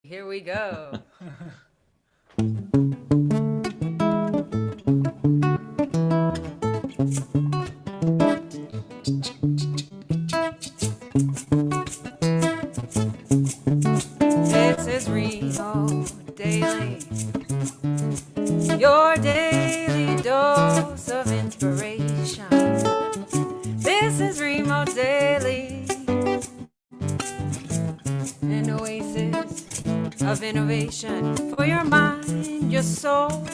Here we go. This is Remo Daily, your daily dose of inspiration. This is Remo Daily, an oasis of innovation for your mind, your soul,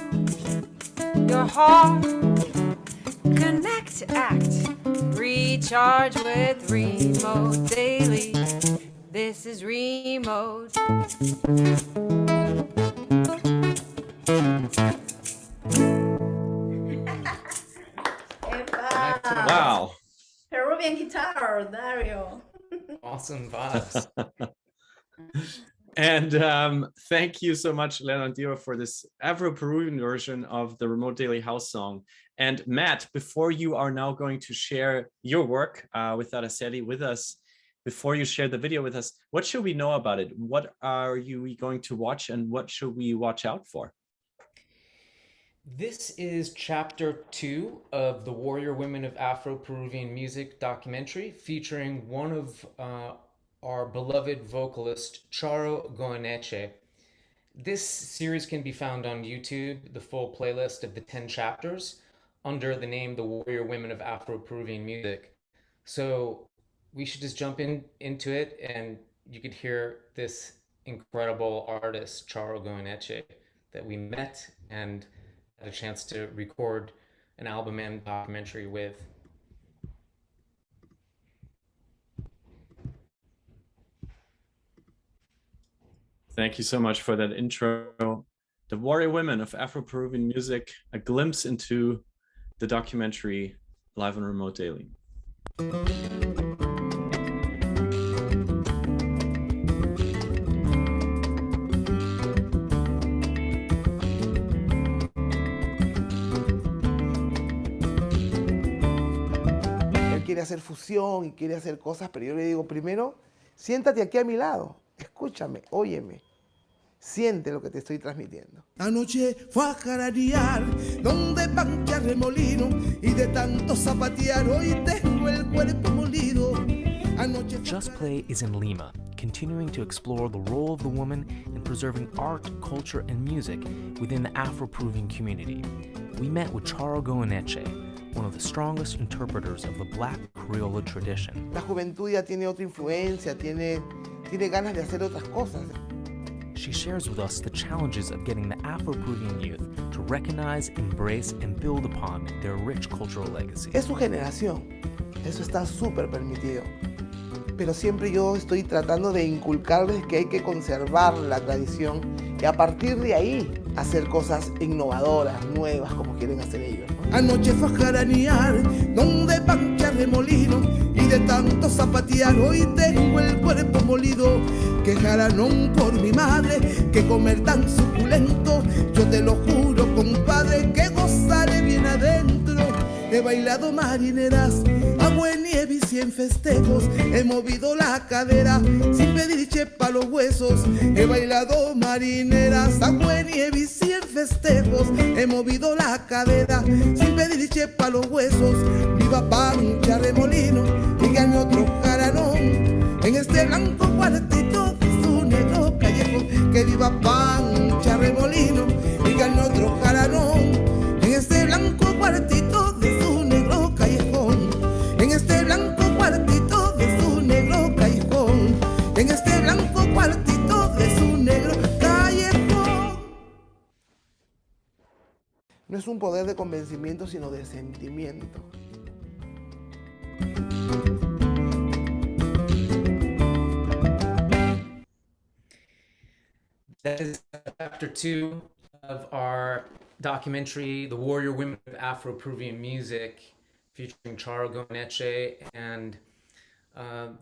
your heart. Connect, act, recharge with Remo Daily. This is Remote. Wow. Peruvian guitar, Dario. Awesome vibes. And thank you so much, Leonardo, for this Afro-Peruvian version of the Remote Daily House song. And Matt, before you are now going to share your work with Araceli with us, before you share the video with us, what should we know about it? What are you going to watch and what should we watch out for? This is chapter 2 of the Warrior Women of Afro-Peruvian Music documentary featuring one of our beloved vocalist, Charo Goeneche. This series can be found on YouTube, the full playlist of the 10 chapters, under the name The Warrior Women of Afro-Peruvian Music. So we should just jump into it, and you could hear this incredible artist, Charo Goeneche, that we met and had a chance to record an album and documentary with. Thank you so much for that intro. The Warrior Women of Afro-Peruvian Music, a glimpse into the documentary live on Remote Daily. Él quiere hacer fusión y quiere hacer cosas, pero yo le digo, primero, siéntate aquí a mi lado, escúchame, óyeme. Siente lo que te estoy transmitiendo. Anoche fue a jaranear donde pancha remolino y de tanto zapatear hoy tengo el cuerpo molido. Just Play is in Lima, continuing to explore the role of the woman in preserving art, culture, and music within the Afro-Peruvian community. We met with Charo Goeneche, one of the strongest interpreters of the Black Criolla tradition. La juventud ya tiene otra influencia, tiene ganas de hacer otras cosas. She shares with us the challenges of getting the Afro-Peruvian youth to recognize, embrace, and build upon their rich cultural legacy. Es su generación, eso está súper permitido. Pero siempre yo estoy tratando de inculcarles que hay que conservar la tradición y a partir de ahí hacer cosas innovadoras, nuevas, como quieren hacer ellos, ¿no? Anoche fue a jaranear donde pancha remolino y de tanto zapatear hoy tengo el cuerpo molido. Que jaranón por mi madre, que comer tan suculento, yo te lo juro, compadre, que gozaré bien adentro. He bailado marineras, agua en nieve y 100 festejos, he movido la cadera sin pedir chepa los huesos. He bailado marineras, agua en nieve y 100 festejos, he movido la cadera sin pedir chepa los huesos. Viva Pancha Remolino y gane otro jaranón en este blanco cuartito de su negro callejón. Que viva Pancha Remolino y gane otro jaranón en este blanco cuartito de su negro callejón. En este blanco cuartito de su negro callejón. En este blanco cuartito de su negro callejón. No es un poder de convencimiento, sino de sentimiento. That is chapter 2 of our documentary, The Warrior Women of Afro-Peruvian Music, featuring Charo Goeneche. And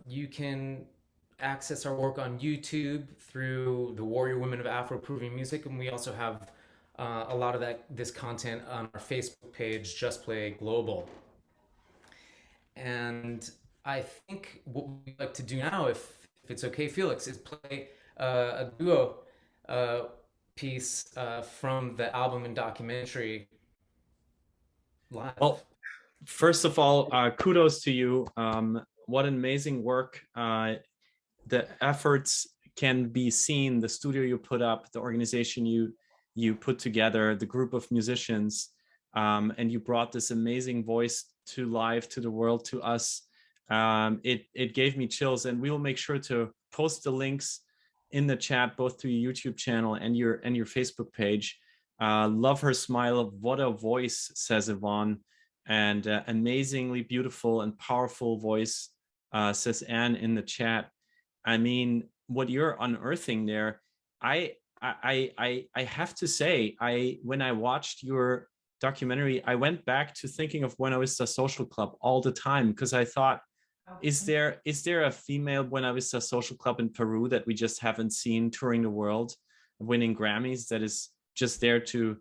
you can access our work on YouTube through The Warrior Women of Afro-Peruvian Music. And we also have a lot of this content on our Facebook page, Just Play Global. And I think what we'd like to do now, if it's okay, Felix, is play a duo piece from the album and documentary live. Well, first of all, kudos to you. What an amazing work. The efforts can be seen, the studio you put up, the organization you put together, the group of musicians, and you brought this amazing voice to life, to the world, to us. It gave me chills, and we will make sure to post the links in the chat, both to your YouTube channel and your Facebook page. Love her smile. What a voice, says Yvonne, and amazingly beautiful and powerful voice, says Anne in the chat. I mean, what you're unearthing there, I have to say, when I watched your documentary, I went back to thinking of Buena Vista Social Club all the time, because I thought, is there a female Buena Vista Social Club in Peru that we just haven't seen touring the world, winning Grammys, that is just there to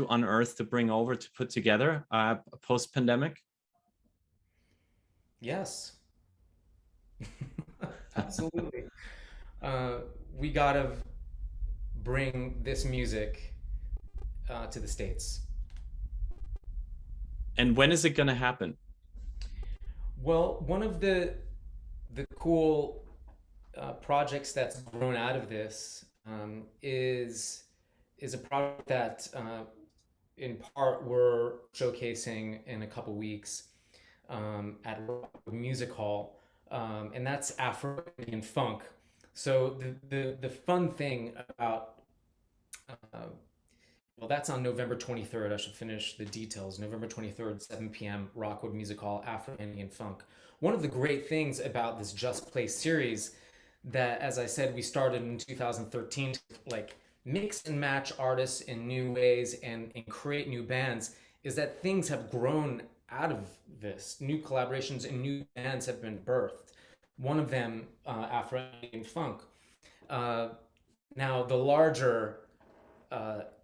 unearth, to bring over, to put together post-pandemic? Yes. Absolutely. We gotta bring this music to the States. And when is it going to happen? Well, one of the cool projects that's grown out of this is a project that in part we're showcasing in a couple weeks at Music Hall, and that's Afro-Indian funk. So the fun thing about well, that's on November 23rd. I should finish the details. November 23rd, 7 p.m., Rockwood Music Hall, Afro-Indian Funk. One of the great things about this Just Play series that, as I said, we started in 2013 to like mix and match artists in new ways and create new bands is that things have grown out of this. New collaborations and new bands have been birthed. One of them, Afro-Indian Funk. Now, the larger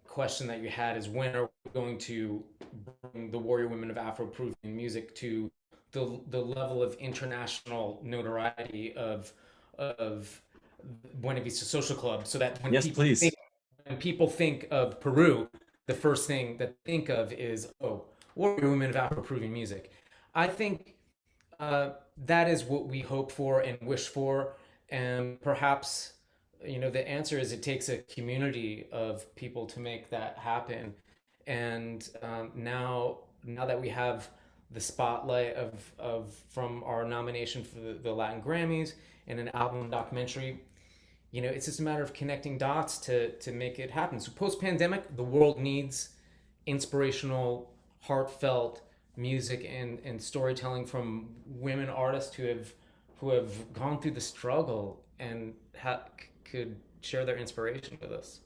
question that you had is, when are we going to bring the Warrior Women of Afro-Peruvian music to the level of international notoriety of Buena Vista Social Club, so that when people think of Peru, the first thing that they think of is, oh, Warrior Women of Afro-Peruvian music. I think that is what we hope for and wish for, and perhaps, you know, the answer is it takes a community of people to make that happen. And now that we have the spotlight of from our nomination for the Latin Grammys and an album documentary, you know, it's just a matter of connecting dots to make it happen. So post-pandemic, the world needs inspirational, heartfelt music and storytelling from women artists who have gone through the struggle and could share their inspiration with us.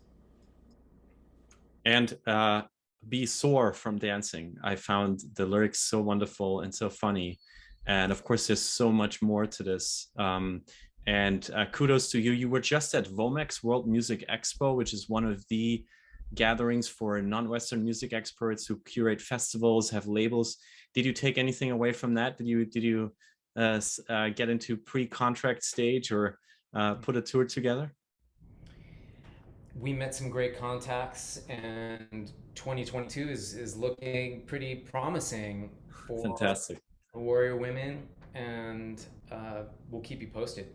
And be sore from dancing. I found the lyrics so wonderful and so funny. And of course, there's so much more to this. And kudos to you. You were just at Vomex World Music Expo, which is one of the gatherings for non-Western music experts who curate festivals, have labels. Did you take anything away from that? Did you get into pre-contract stage or put a tour together? We met some great contacts, and 2022 is looking pretty promising for Fantastic. Warrior Women, and we'll keep you posted.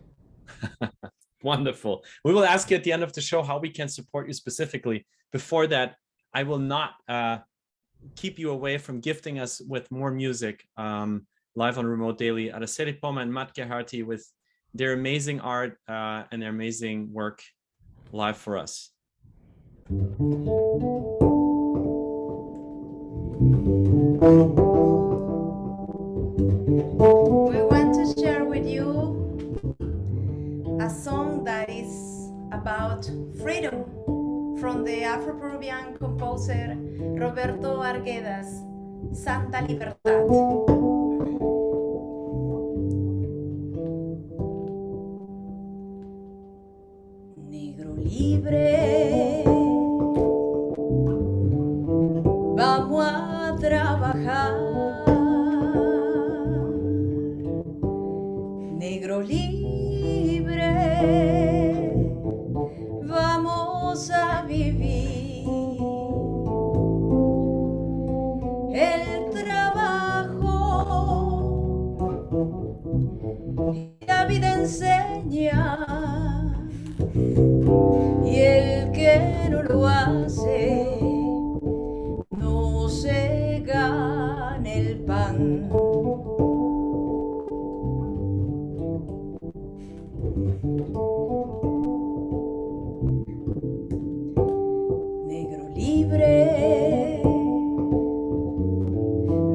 Wonderful. We will ask you at the end of the show how we can support you specifically. Before that, I will not keep you away from gifting us with more music live on Remote Daily. Araceli, Poma, and Matt Geraghty with their amazing art and their amazing work live for us. We want to share with you a song that is about freedom from the Afro-Peruvian composer Roberto Arguedas, Santa Libertad. Libre, vamos a trabajar. Negro libre, la vida enseña y el que no lo hace no se gana el pan. Negro libre,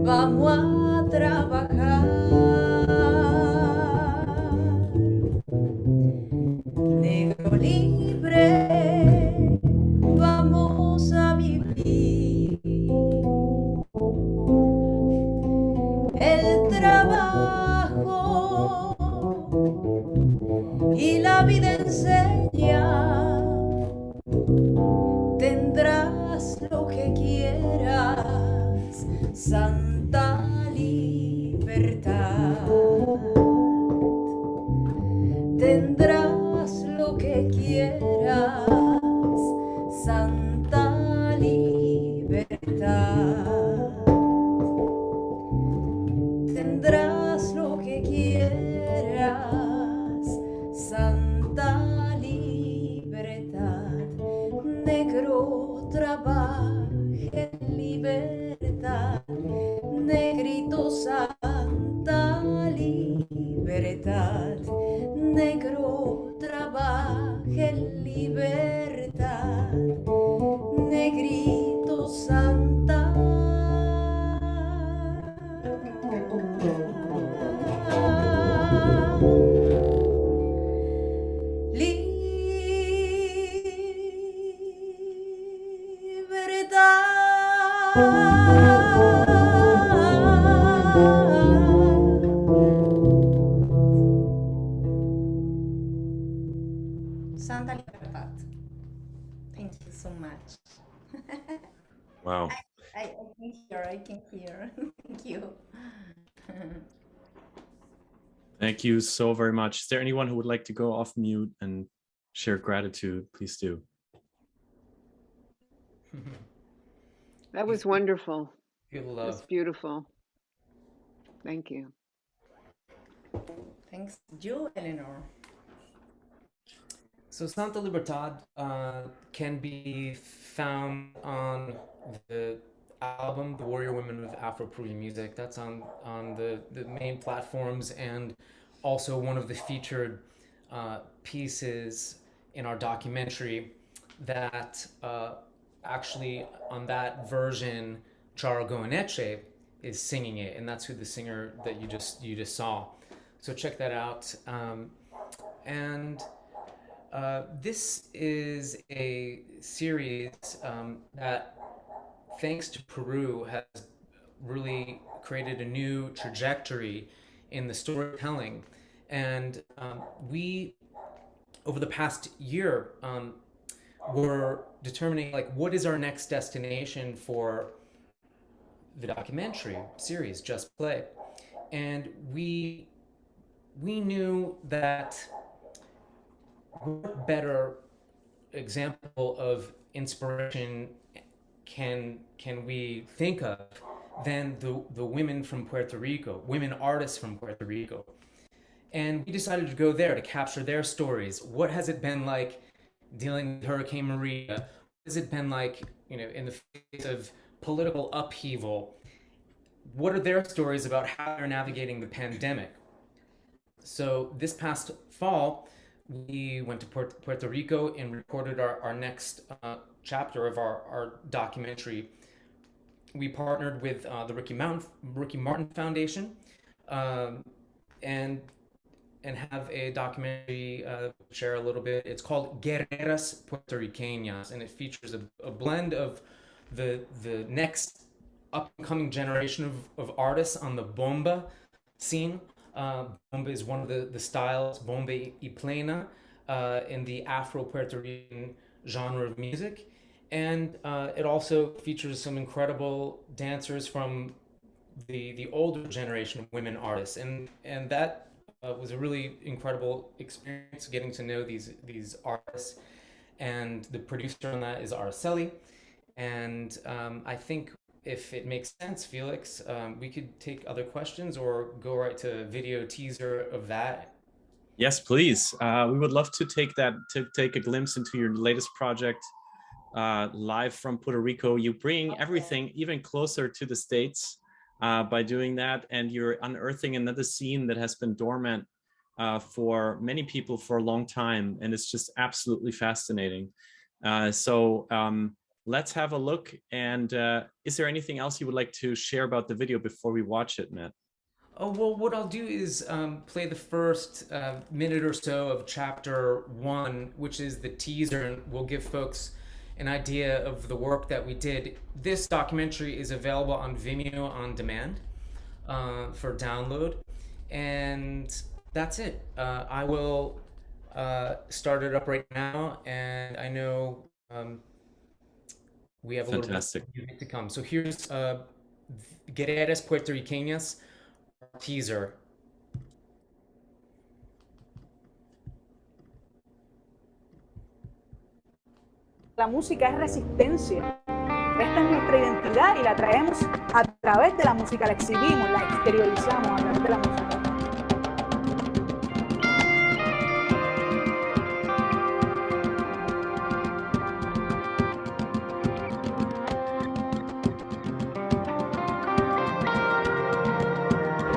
vamos a trabajar. Negro libre, vamos a vivir. El trabajo y la vida enseña. Tendrás lo que quieras, santa libertad. Tendrás lo que quieras, santa libertad. Tendrás lo que quieras, santa libertad. Negro trabaja en libertad, negrito santa libertad. Negro trabaja en libertad, negrito santa Santa Libertad. Thank you so much. Wow. I can hear, I can hear. Thank you. Thank you so very much. Is there anyone who would like to go off mute and share gratitude? Please do. That was wonderful. Feel It love. was beautiful. Thank you. Thanks you, Eleanor. So Santa Libertad can be found on the album The Warrior Women of Afro-Peruvian Music. That's on the main platforms, and also one of the featured pieces in our documentary that actually on that version Charo Goeneche is singing it, and that's who the singer that you just saw. So check that out. This is a series that, thanks to Peru, has really created a new trajectory in the storytelling. And we, over the past year, were determining, like, what is our next destination for the documentary series, Just Play. And we knew that what better example of inspiration can we think of than the women from Puerto Rico, women artists from Puerto Rico. And we decided to go there to capture their stories. What has it been like dealing with Hurricane Maria? What has it been like, in the face of political upheaval? What are their stories about how they're navigating the pandemic? So this past fall, we went to Puerto Rico and recorded our next chapter of our documentary. We partnered with the Ricky Martin Foundation and have a documentary share a little bit. It's called Guerreras Puertorriqueñas, and it features a blend of the next upcoming generation of artists on the bomba scene. Bomba is one of the styles, bomba y plena, in the Afro-Puerto Rican genre of music. And it also features some incredible dancers from the older generation of women artists. And that was a really incredible experience, getting to know these artists. And the producer on that is Araceli. And I think, if it makes sense, Felix, we could take other questions or go right to a video teaser of that. Yes, please. We would love to take a glimpse into your latest project, live from Puerto Rico. You bring everything even closer to the States by doing that, and you're unearthing another scene that has been dormant for many people for a long time, and it's just absolutely fascinating. Let's have a look. And is there anything else you would like to share about the video before we watch it, Matt? Oh, well, what I'll do is play the first minute or so of chapter 1, which is the teaser, and we'll give folks an idea of the work that we did. This documentary is available on Vimeo on demand for download, and that's it. I will start it up right now, and I know we have a Fantastic. little bit to come. So here's Guerreras Puertorriqueñas teaser. La música es resistencia. Esta es nuestra identidad y la traemos a través de la música, la exhibimos, la exteriorizamos a través de la música.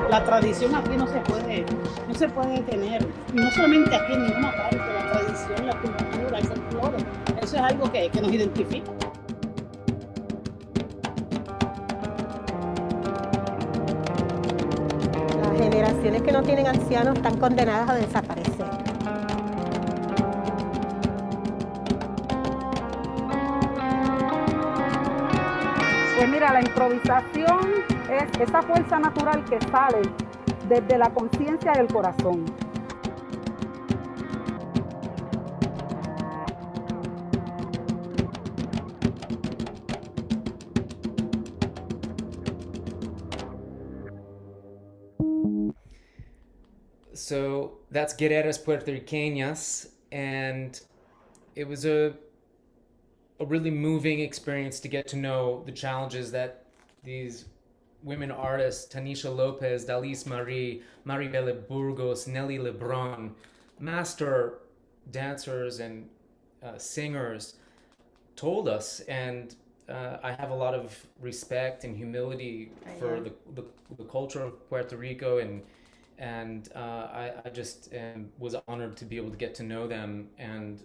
La tradición aquí no se puede detener, y no solamente aquí en ninguna parte, la tradición, la cultura, el folclore, eso es algo que nos identifica. Las generaciones que no tienen ancianos están condenadas a desaparecer. Pues mira, la improvisación es esa fuerza natural que sale desde la conciencia del corazón. So that's Guerreras Puertorriqueñas, and it was a really moving experience to get to know the challenges that these women artists, Tanisha Lopez, Dalis Marie, Maribel Burgos, Nelly Lebron, master dancers and singers, told us. And I have a lot of respect and humility for the culture of Puerto Rico, and I just was honored to be able to get to know them. And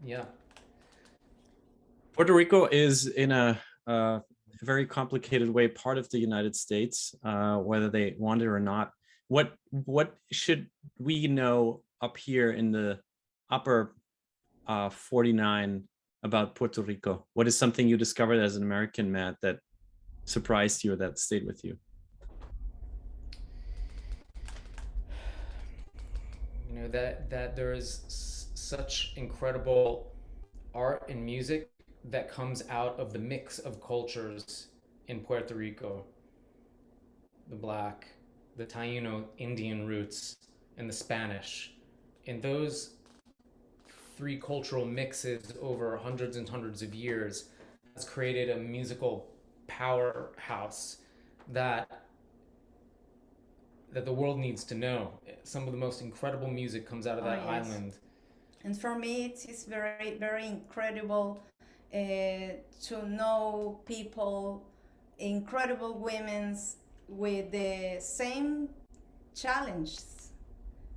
yeah. Puerto Rico is in a very complicated way part of the United States, whether they want it or not. What should we know up here in the upper 49 about Puerto Rico? What is something you discovered as an American, Matt, that surprised you or that stayed with you? You know, that there is such incredible art and music that comes out of the mix of cultures in Puerto Rico. The Black, the Taino Indian roots, and the Spanish. And those three cultural mixes over hundreds and hundreds of years has created a musical powerhouse that the world needs to know. Some of the most incredible music comes out of that island. And for me, it's very, very incredible to know people, incredible women with the same challenges.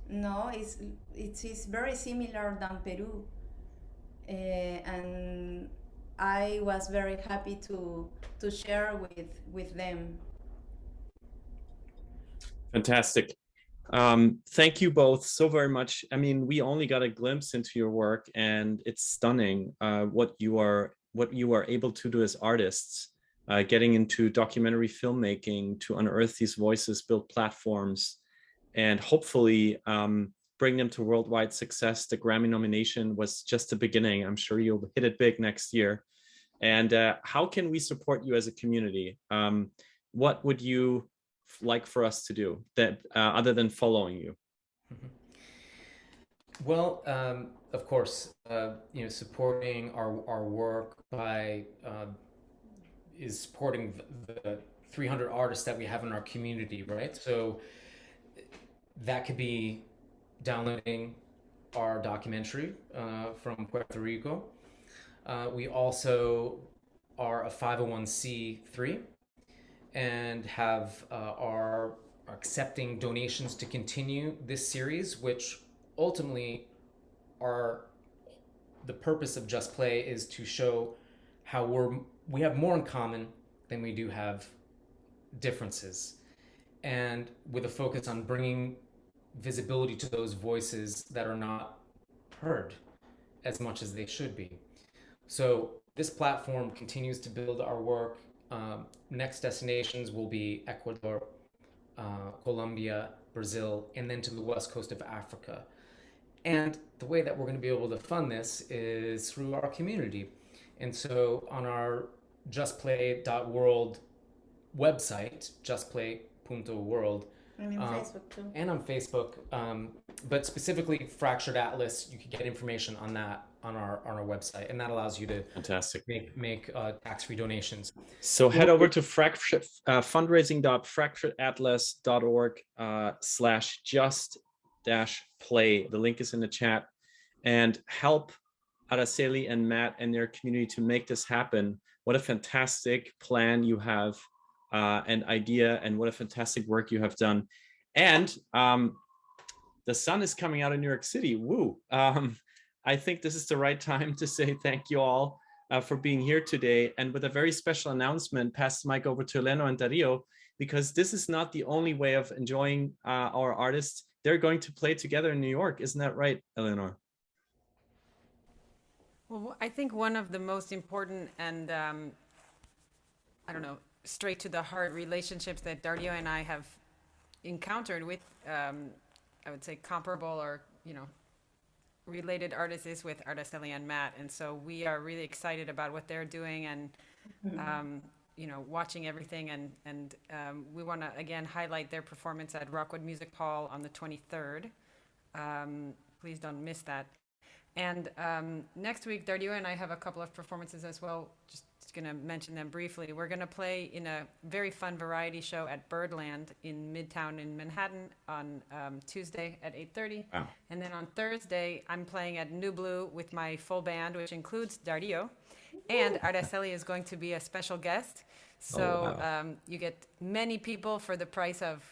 No, it is very similar than Peru, and I was very happy to share with them. Fantastic. Thank you both so very much. I mean, we only got a glimpse into your work, and it's stunning what you are able to do as artists, getting into documentary filmmaking to unearth these voices, build platforms, and hopefully bring them to worldwide success. The Grammy nomination was just the beginning. I'm sure you'll hit it big next year. And how can we support you as a community? What would you like for us to do that other than following you? Well, of course, you know, supporting our work by is supporting the 300 artists that we have in our community, right? So that could be downloading our documentary from Puerto Rico. We also are a 501c3 and are accepting donations to continue this series, which ultimately the purpose of Just Play is to show how we have more in common than we do have differences, and with a focus on bringing visibility to those voices that are not heard as much as they should be. So this platform continues to build our work. Next destinations will be Ecuador, Colombia, Brazil, and then to the west coast of Africa. And the way that we're going to be able to fund this is through our community. And so on our justplay.world website, justplay.world, And on Facebook too. and on Facebook, but specifically Fractured Atlas, you can get information on that on our website, and that allows you to Fantastic. make tax-free donations. So head over to fundraising.fracturedatlas.org /just-play. The link is in the chat, and help Araceli and Matt and their community to make this happen. What a fantastic plan you have, and idea, and what a fantastic work you have done. And the sun is coming out in New York City. Woo! I think this is the right time to say thank you all for being here today. And with a very special announcement, pass the mic over to Eleno and Dario, because this is not the only way of enjoying our artists. They're going to play together in New York. Isn't that right, Eleanor? Well, I think one of the most important and, I don't know, straight to the heart relationships that Dario and I have encountered with, I would say, comparable or, related artists is with Araceli and Matt. And so we are really excited about what they're doing and, watching everything. And we want to, again, highlight their performance at Rockwood Music Hall on the 23rd. Please don't miss that. And next week, Dario and I have a couple of performances as well. Just going to mention them briefly. We're going to play in a very fun variety show at Birdland in Midtown in Manhattan on Tuesday at 8:30. Wow. And then on Thursday, I'm playing at New Blue with my full band, which includes Dario. And Araceli is going to be a special guest. So you get many people for the price of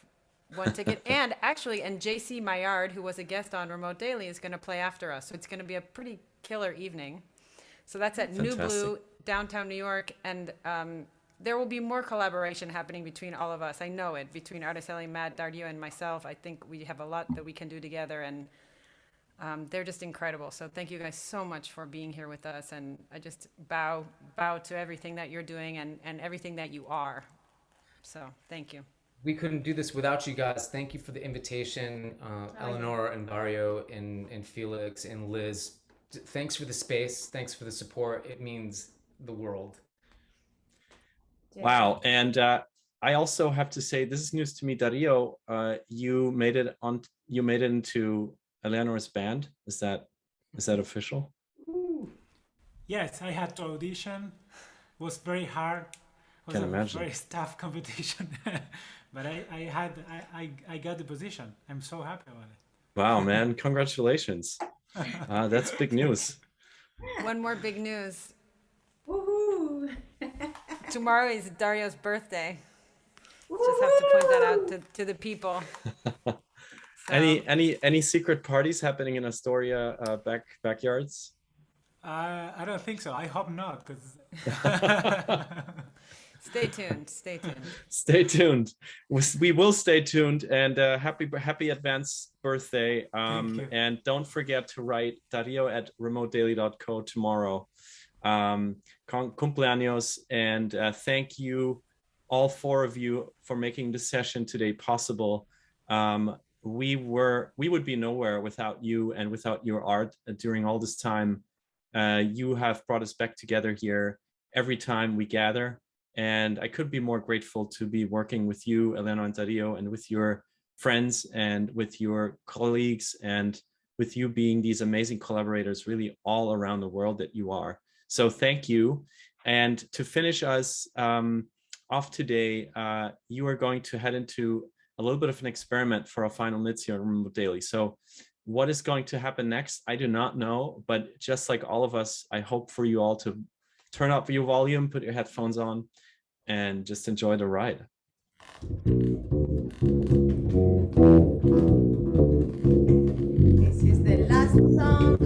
one ticket. And actually, JC Maillard, who was a guest on Remote Daily, is going to play after us. So it's going to be a pretty killer evening. So that's at New Blue, downtown New York. And there will be more collaboration happening between all of us. I know it, between Araceli, Matt, Dario, and myself. I think we have a lot that we can do together. And they're just incredible. So thank you guys so much for being here with us. And I just bow to everything that you're doing and everything that you are. So thank you. We couldn't do this without you guys. Thank you for the invitation, Eleanor and Dario and Felix and Liz. Thanks for the space. Thanks for the support. It means the world. Wow. And I also have to say, this is news to me, Dario. You made it into Eleanor's band. Is that official? Yes, I had to audition. It was very hard. It was a very tough competition. But I got the position. I'm so happy about it. Wow, man. Congratulations. That's big news. One more big news. Woohoo! Tomorrow is Dario's birthday. Just have to point that out to the people. So. Any secret parties happening in Astoria backyards? I don't think so. I hope not, because Stay tuned. Stay tuned. Stay tuned. We will stay tuned. And happy advance birthday. And don't forget to write Dario at remotedaily.co tomorrow. Cumpleaños. And thank you, all four of you, for making this session today possible. We would be nowhere without you and without your art during all this time. You have brought us back together here every time we gather. And I could be more grateful to be working with you, Elena and Dario, and with your friends and with your colleagues and with you being these amazing collaborators really all around the world that you are. So thank you. And to finish us off today, you are going to head into a little bit of an experiment for our final minutes here on Remote Daily. So what is going to happen next, I do not know, but just like all of us, I hope for you all to turn up your volume, put your headphones on, and just enjoy the ride. This is the last song.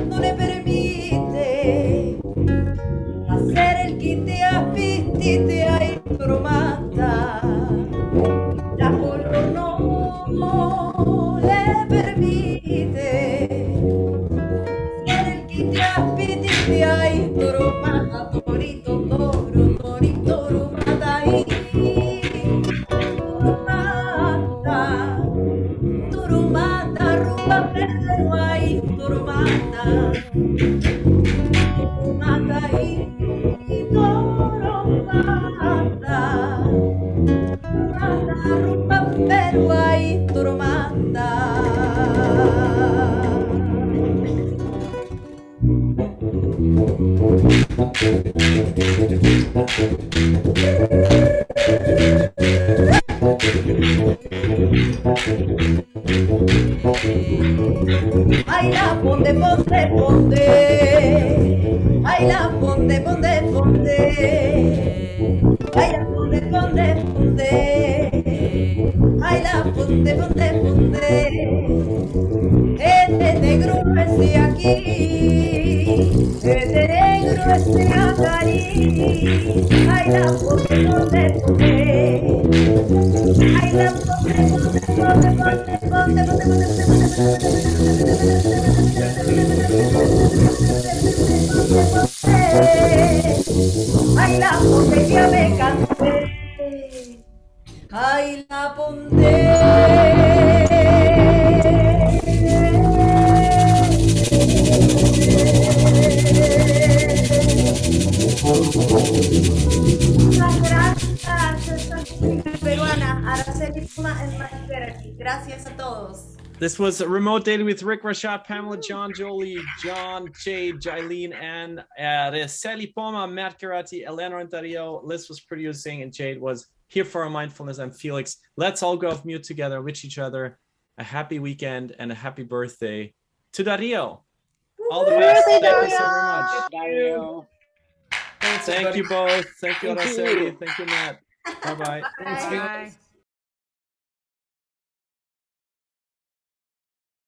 No le permite hacer el quite a pitite ay cromata. La color no le permite hacer el quite a pitite ay cromata. Torito, toro, torito, cromata y cromata. Turumata, rumba, pero ay, turumata. Turumata y turumata. Turumata, rumba, pero ay, turumata. Baila, ponte, ponte, ponte. Baila, ponte, ponte, ponte. Baila, ponte, ponte, ponte. Baila, ponte, ponte, ponte. Este negro esté aquí. Este negro esté aquí. Baila, ponte, ponte, ponte. Baila, ponte, ponte, ponte, ponte, ponte, ay, la ponte que me cansé. Ay, la ponte. Muchas gracias, esta música peruana, Araceli, Poma and Geraghty. Gracias a todos. This was a Remote Daily with Rick Rashad, Pamela, John, Jolie, John, Jade, Jailene, and Araceli, Poma, Matt Geraghty, Elena and Dario. Liz was producing, and Jade was here for our mindfulness. I'm Felix. Let's all go off mute together with each other. A happy weekend and a happy birthday to Dario. All the best. Thank you so very much. Dario. Thank you both. Thank you, Araceli. Thank you, Matt. Bye-bye. Bye.